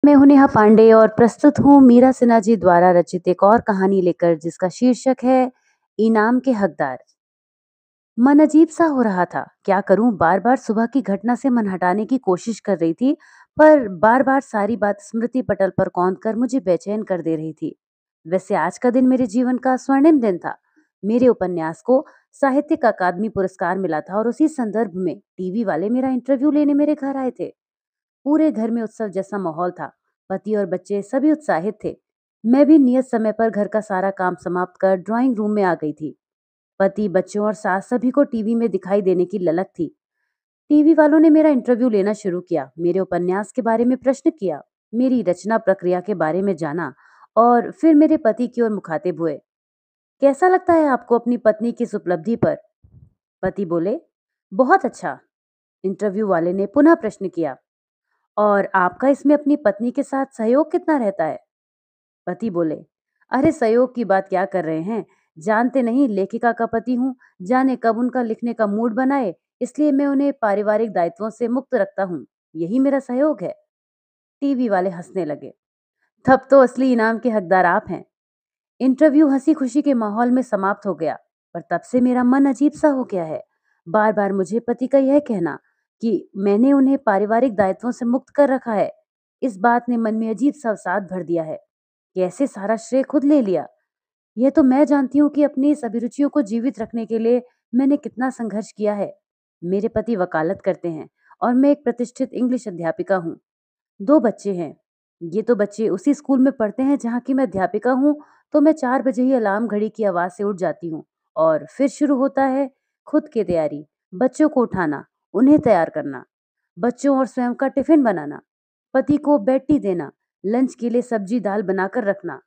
मैं हूँ नेहा पांडे और प्रस्तुत हूँ मीरा सिन्हा जी द्वारा रचित एक और कहानी लेकर जिसका शीर्षक है इनाम के हकदार। मन अजीब सा हो रहा था। क्या करूं, बार बार सुबह की घटना से मन हटाने की कोशिश कर रही थी, पर बार बार सारी बात स्मृति पटल पर कौंध कर मुझे बेचैन कर दे रही थी। वैसे आज का दिन मेरे जीवन का स्वर्णिम दिन था। मेरे उपन्यास को साहित्यिक अकादमी पुरस्कार मिला था और उसी संदर्भ में टीवी वाले मेरा इंटरव्यू लेने मेरे घर आए थे। पूरे घर में उत्सव जैसा माहौल था। पति और बच्चे सभी उत्साहित थे। मैं भी नियत समय पर घर का सारा काम समाप्त कर ड्राइंग रूम में आ गई थी। पति, बच्चों और सास सभी को टीवी में दिखाई देने की ललक थी। टीवी वालों ने मेरा इंटरव्यू लेना शुरू किया, मेरे उपन्यास के बारे में प्रश्न किया, मेरी रचना प्रक्रिया के बारे में जाना और फिर मेरे पति की ओर मुखातिब हुए। कैसा लगता है आपको अपनी पत्नी की इस उपलब्धि पर? पति बोले, बहुत अच्छा। इंटरव्यू वाले ने पुनः प्रश्न किया, और आपका इसमें अपनी पत्नी के साथ सहयोग कितना रहता है? पति बोले, अरे सहयोग की बात क्या कर रहे हैं, जानते नहीं लेखिका का पति हूँ, जाने कब उनका लिखने का मूड बनाए, इसलिए मैं उन्हें पारिवारिक दायित्वों से मुक्त रखता हूँ, यही मेरा सहयोग है। टीवी वाले हंसने लगे। तब तो असली इनाम के हकदार आप हैं। इंटरव्यू हंसी खुशी के माहौल में समाप्त हो गया, पर तब से मेरा मन अजीब सा हो गया है। बार बार मुझे पति का यह कहना कि मैंने उन्हें पारिवारिक दायित्वों से मुक्त कर रखा है, इस बात ने मन में अजीब सा अवसाद भर दिया है। कैसे सारा श्रेय खुद ले लिया। यह तो मैं जानती हूँ कि अपनी इस अभिरुचियों को जीवित रखने के लिए मैंने कितना संघर्ष किया है। मेरे पति वकालत करते हैं और मैं एक प्रतिष्ठित इंग्लिश अध्यापिका हूँ। 2 बच्चे हैं। ये तो बच्चे उसी स्कूल में पढ़ते हैं जहाँ की मैं अध्यापिका हूँ, तो मैं 4 बजे ही अलार्म घड़ी की आवाज़ से उठ जाती हूँ और फिर शुरू होता है खुद की तैयारी, बच्चों को उठाना, उन्हें तैयार करना, बच्चों और स्वयं का टिफ़िन बनाना, पति को बेड टी देना, लंच के लिए सब्जी-दाल बनाकर रखना।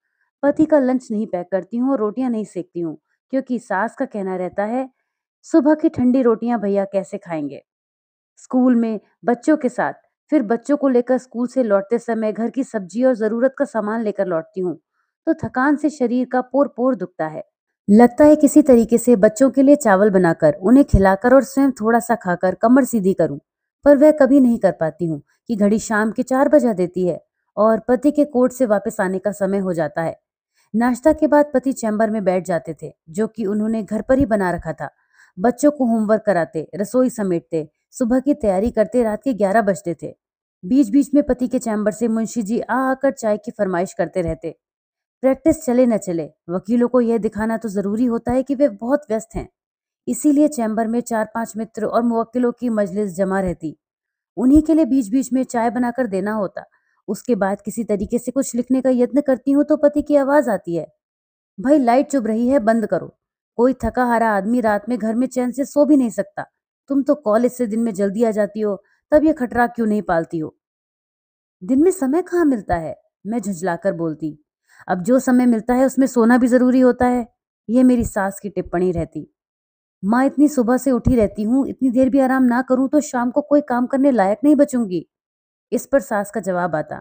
पति का लंच नहीं पैक करती हूँ और रोटियाँ नहीं सेकती हूँ, क्योंकि सास का कहना रहता है, सुबह की ठंडी रोटियाँ भैया कैसे खाएँगे? स्कूल में बच्चों के साथ, फिर बच्चों को लेकर स्कूल से लौटते समय घर की सब्जी और ज़रूरत का सामान लेकर लौटती हूँ, तो थकान से शरीर का पोर-पोर दुखता है। लगता है किसी तरीके से बच्चों के लिए चावल बनाकर, उन्हें खिलाकर और स्वयं थोड़ा-सा खाकर कमर सीधी करूँ, पर वह कभी नहीं कर पाती हूँ कि घड़ी शाम के 4 बजा देती है और पति के कोर्ट से वापस आने का समय हो जाता है। नाश्ता के बाद पति चैम्बर में बैठ जाते थे, जो कि उन्होंने घर पर ही बना रखा था। बच्चों को होमवर्क कराते, रसोई समेटते, सुबह की तैयारी करते रात के 11 बजते थे। बीच-बीच में पति के चैम्बर से मुंशी जी आ आकर चाय की फरमाइश करते रहते। प्रैक्टिस चले न चले, वकीलों को यह दिखाना तो जरूरी होता है कि वे बहुत व्यस्त हैं। इसीलिए चैम्बर में 4-5 मित्र और मुवक्किलों की मजलिस जमा रहती। उन्हीं के लिए बीच-बीच में चाय बनाकर देना होता। उसके बाद किसी तरीके से कुछ लिखने का यत्न करती हूँ तो पति की आवाज आती है, भाई लाइट चुभ रही है, बंद करो। कोई थका हारा आदमी रात में घर में चैन से सो भी नहीं सकता। तुम तो कॉलेज से दिन में जल्दी आ जाती हो, तब ये खटरा क्यों नहीं पालती हो? दिन में समय कहाँ मिलता है? मैं झुंझलाकर बोलती। अब जो समय मिलता है उसमें सोना भी जरूरी होता है। ये मेरी सास की टिप्पणी रहती। माँ, इतनी सुबह से उठी रहती हूँ, इतनी देर भी आराम ना करूं तो शाम को कोई काम करने लायक नहीं बचूंगी। इस पर सास का जवाब आता,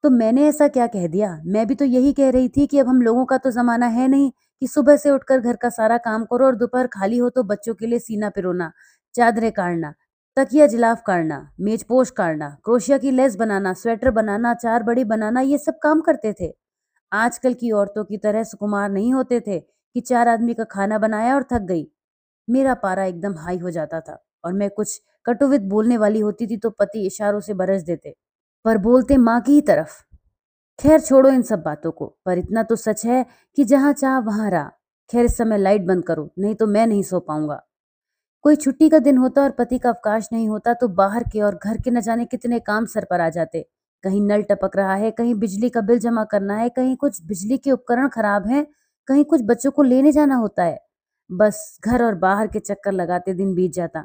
तो मैंने ऐसा क्या कह दिया? मैं भी तो यही कह रही थी कि अब हम लोगों का तो ज़माना है नहीं कि सुबह से उठकर घर का सारा काम करो और दोपहर खाली हो तो बच्चों के लिए सीना पिरोना, चादरें काढ़ना, तकिया जिलाफ काढ़ना, मेजपोश काढ़ना, क्रोशिया की लेस बनाना, स्वेटर बनाना, चार बड़ी बनाना, ये सब काम करते थे। आजकल की औरतों की तरह सुकुमार नहीं होते थे कि 4 आदमी का खाना बनाया और थक गई। मेरा पारा एकदम हाई हो जाता था और मैं कुछ कटुवित बोलने वाली होती थी तो पति इशारों से बरस देते, पर बोलते माँ की ही तरफ। खैर छोड़ो इन सब बातों को, पर इतना तो सच है कि जहां चाह वहां राह। खैर इस समय लाइट बंद करो, नहीं तो मैं नहीं सो पाऊंगा। कोई छुट्टी का दिन होता और पति का अवकाश नहीं होता तो बाहर के और घर के न जाने कितने काम सर पर आ जाते। कहीं नल टपक रहा है, कहीं बिजली का बिल जमा करना है, कहीं कुछ बिजली के उपकरण खराब हैं, कहीं कुछ बच्चों को लेने जाना होता है। बस घर और बाहर के चक्कर लगाते दिन बीत जाता।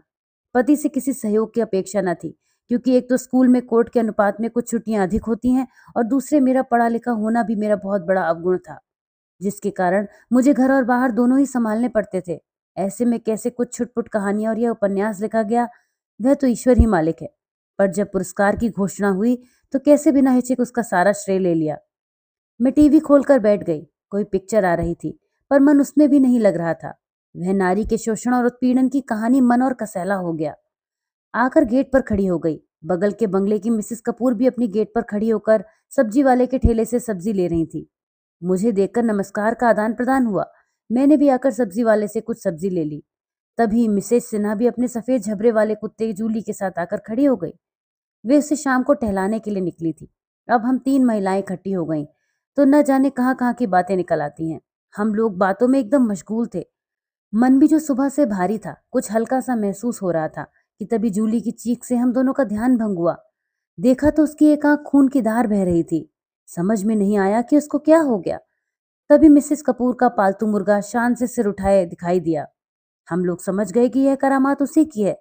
पति से किसी सहयोग की अपेक्षा न थी, क्योंकि एक तो स्कूल में कोर्ट के अनुपात में कुछ छुट्टियां अधिक होती हैं और दूसरे मेरा पढ़ा लिखा होना भी मेरा बहुत बड़ा अवगुण था, जिसके कारण मुझे घर और बाहर दोनों ही संभालने पड़ते थे। ऐसे में कैसे कुछ छुटपुट कहानियां और यह उपन्यास लिखा गया, वह तो ईश्वर ही मालिक है। पर जब पुरस्कार की घोषणा हुई तो कैसे बिना हिचक उसका सारा श्रेय ले लिया। मैं टीवी खोलकर बैठ गई। कोई पिक्चर आ रही थी, पर मन उसमें भी नहीं लग रहा था। वह नारी के शोषण और उत्पीड़न की कहानी मन और कसैला हो गया। आकर गेट पर खड़ी हो गई। बगल के बंगले की मिसेस कपूर भी अपनी गेट पर खड़ी होकर सब्जी वाले के ठेले से सब्जी ले रही थी। मुझे देखकर नमस्कार का आदान प्रदान हुआ। मैंने भी आकर सब्जी वाले से कुछ सब्जी ले ली। तभी मिसेस सिन्हा भी अपने सफेद झबरे वाले कुत्ते जूली के साथ आकर खड़ी हो गई। वे उसे शाम को टहलाने के लिए निकली थी। अब हम तीन महिलाएं इकट्ठी हो गईं, तो न जाने कहाँ कहाँ की बातें निकल आती हैं। हम लोग बातों में एकदम मशगूल थे। मन भी जो सुबह से भारी था, कुछ हल्का सा महसूस हो रहा था कि तभी जूली की चीख से हम दोनों का ध्यान भंग हुआ। देखा तो उसकी एक आंख खून की धार बह रही थी। समझ में नहीं आया कि उसको क्या हो गया। तभी मिसेस कपूर का पालतू मुर्गा शान से सिर उठाए दिखाई दिया। हम लोग समझ गए कि यह करामात उसी की है।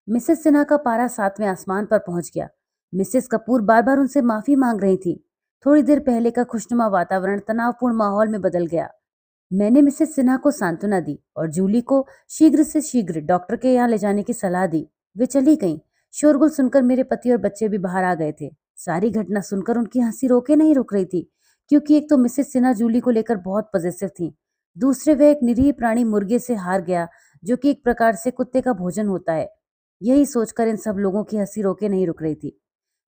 मिसेस सिन्हा का पारा सातवें आसमान पर पहुंच गया। मिसेस कपूर बार बार उनसे माफी मांग रही थी। थोड़ी देर पहले का खुशनुमा वातावरण तनावपूर्ण माहौल में बदल गया। मैंने मिसेस सिन्हा को सांत्वना दी और जूली को शीघ्र से शीघ्र डॉक्टर के यहाँ ले जाने की सलाह दी। वे चली गईं। शोरगुल सुनकर मेरे पति और बच्चे भी बाहर आ गए थे। सारी घटना सुनकर उनकी हंसी रोके नहीं रुक रही थी, क्योंकि एक तो मिसेस सिन्हा जूली को लेकर बहुत पजेसिव थी। दूसरे वह एक निरीह प्राणी मुर्गे से हार गया, जो कि एक प्रकार से कुत्ते का भोजन होता है। यही सोचकर इन सब लोगों की हंसी रोके नहीं रुक रही थी।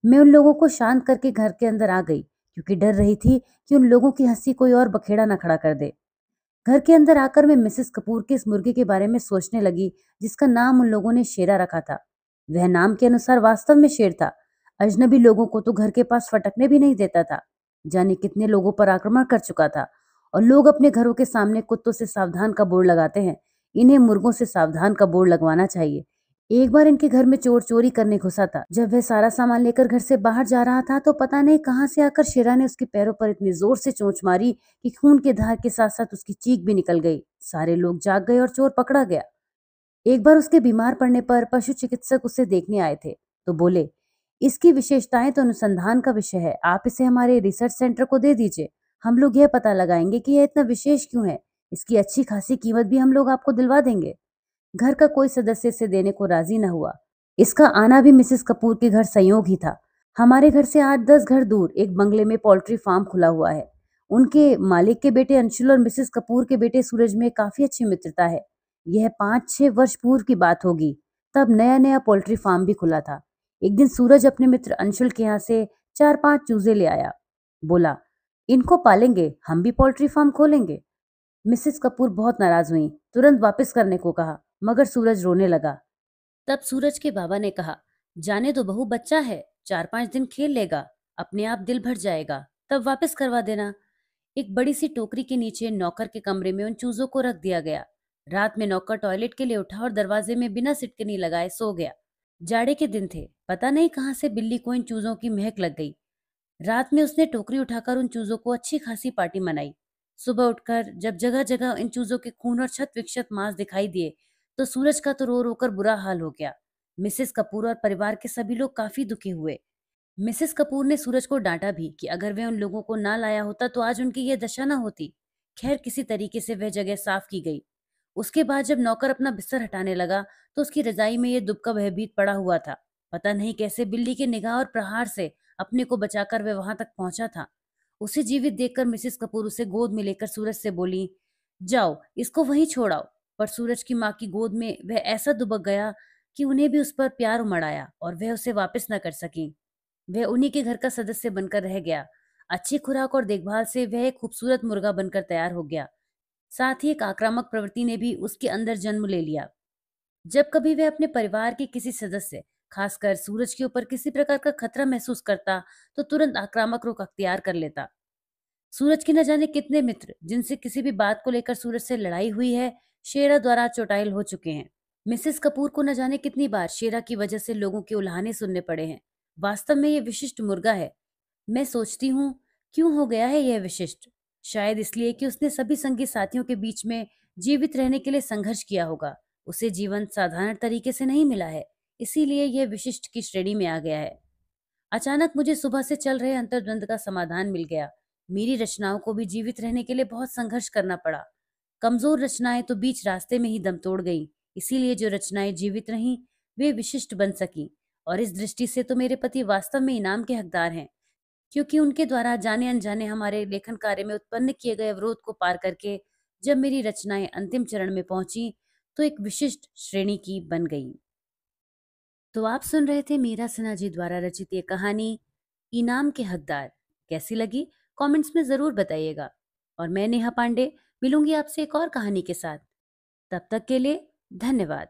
मैं उन लोगों को शांत करके घर के अंदर आ गई, क्योंकि डर रही थी कि उन लोगों की हंसी कोई और बखेड़ा न खड़ा कर दे। घर के अंदर आकर मैं मिसेस कपूर के इस मुर्गे के बारे में सोचने लगी, जिसका नाम उन लोगों ने शेरा रखा था। वह नाम के अनुसार वास्तव में शेर था। अजनबी लोगों को तो घर के पास फटकने भी नहीं देता था। जाने कितने लोगों पर आक्रमण कर चुका था। और लोग अपने घरों के सामने कुत्तों से सावधान का बोर्ड लगाते हैं। इन्हें मुर्गों से सावधान का बोर्ड लगवाना चाहिए। एक बार इनके घर में चोर चोरी करने घुसा था। जब वह सारा सामान लेकर घर से बाहर जा रहा था, तो पता नहीं कहां से आकर शेरा ने उसके पैरों पर इतनी जोर से चोंच मारी कि खून के धार के साथ साथ उसकी चीख भी निकल गई। सारे लोग जाग गए और चोर पकड़ा गया। एक बार उसके बीमार पड़ने पर पशु चिकित्सक उसे देखने आए थे, तो बोले, इसकी विशेषताएं तो अनुसंधान का विषय है, आप इसे हमारे रिसर्च सेंटर को दे दीजिए। हम लोग यह पता लगाएंगे कि यह इतना विशेष क्यों है। इसकी अच्छी खासी कीमत भी हम लोग आपको दिलवा देंगे। घर का कोई सदस्य इसे देने को राजी न हुआ। इसका आना भी मिसेस कपूर के घर संयोग ही था। हमारे घर से 8-10 घर दूर एक बंगले में पोल्ट्री फार्म खुला हुआ है। उनके मालिक के बेटे अंशुल और मिसेस कपूर के बेटे सूरज में काफी अच्छी मित्रता है। यह 5-6 वर्ष पूर्व की बात होगी। तब नया नया पोल्ट्री फार्म भी खुला था। एक दिन सूरज अपने मित्र अंशुल के यहाँ से 4-5 चूजे ले आया। बोला, इनको पालेंगे, हम भी पोल्ट्री फार्म खोलेंगे। मिसेस कपूर बहुत नाराज हुई, तुरंत वापस करने को कहा, मगर सूरज रोने लगा। तब सूरज के बाबा ने कहा, जाने दो बहू, बच्चा है, 4-5 दिन खेल लेगा, अपने आप दिल भर जाएगा, तब वापस करवा देना। एक बड़ी सी टोकरी के नीचे नौकर के कमरे में उन चूजों को रख दिया गया। रात में नौकर टॉयलेट के लिए उठा और दरवाजे में बिना सिटकनी लगाए सो गया। जाड़े के दिन थे, पता नहीं कहाँ से बिल्ली को इन चूजों की महक लग गई। रात में उसने टोकरी उठाकर उन चूजों को अच्छी खासी पार्टी मनाई। सुबह उठकर जब जगह जगह इन चूजों के खून और छत विक्षत मांस दिखाई दिए, तो सूरज का तो रो रोकर बुरा हाल हो गया। मिसेस कपूर और परिवार के सभी लोग काफी दुखी हुए। मिसेस कपूर ने सूरज को डांटा भी कि अगर वह उन लोगों को ना लाया होता तो आज उनकी यह दशा न होती। खैर, किसी तरीके से वह जगह साफ की गई। उसके बाद जब नौकर अपना बिस्तर हटाने लगा, तो उसकी रजाई में यह दुबका भयभीत पड़ा हुआ था। पता नहीं कैसे बिल्ली के निगाह और प्रहार से अपने को बचाकर वह वहां तक पहुंचा था। उसे जीवित देखकर मिसेस कपूर उसे गोद में लेकर सूरज से बोली, जाओ इसको वहीं छोड़ाओ। पर सूरज की माँ की गोद में वह ऐसा दुबक गया कि उन्हें भी उस पर प्यार उमड़ आया और वह उसे वापस न कर सकी। वह उन्हीं के घर का सदस्य बनकर रह गया। अच्छी खुराक और देखभाल से वह एक खूबसूरत मुर्गा बनकर तैयार हो गया। साथ ही एक आक्रामक प्रवृत्ति ने भी उसके अंदर जन्म ले लिया। जब कभी वह अपने परिवार के किसी सदस्य, खासकर सूरज के ऊपर किसी प्रकार का खतरा महसूस करता, तो तुरंत आक्रामक रुख अख्तियार कर लेता। सूरज के न जाने कितने मित्र, जिनसे किसी भी बात को लेकर सूरज से लड़ाई हुई है, शेरा द्वारा चोटाइल हो चुके हैं। मिसेस कपूर को न जाने कितनी बार शेरा की वजह से लोगों के उल्हाने सुनने पड़े हैं। वास्तव में ये विशिष्ट मुर्गा है। मैं सोचती हूँ, क्यों हो गया है यह विशिष्ट? शायद इसलिए कि उसने सभी संगी साथियों के बीच में जीवित रहने के लिए संघर्ष किया होगा। उसे जीवन साधारण तरीके से नहीं मिला है, इसीलिए यह विशिष्ट की श्रेणी में आ गया है। अचानक मुझे सुबह से चल रहे अंतर्द्वंद का समाधान मिल गया। मेरी रचनाओं को भी जीवित रहने के लिए बहुत संघर्ष करना पड़ा। कमजोर रचनाएं तो बीच रास्ते में ही दम तोड़ गईं। इसीलिए जो रचनाएं जीवित रहीं, वे विशिष्ट बन सकी। और इस दृष्टि से तो मेरे पति वास्तव में इनाम के हकदार हैं, क्योंकि उनके द्वारा जाने अनजाने हमारे लेखन कार्य में उत्पन्न किए गए अवरोध को पार करके जब मेरी रचनाएं अंतिम चरण में पहुंची, तो एक विशिष्ट श्रेणी की बन गई। तो आप सुन रहे थे मीरा सिन्हा जी द्वारा रचित ये कहानी इनाम के हकदार। कैसी लगी कमेंट्स में जरूर बताइएगा। और मैं नेहा पांडे मिलूंगी आपसे एक और कहानी के साथ। तब तक के लिए धन्यवाद।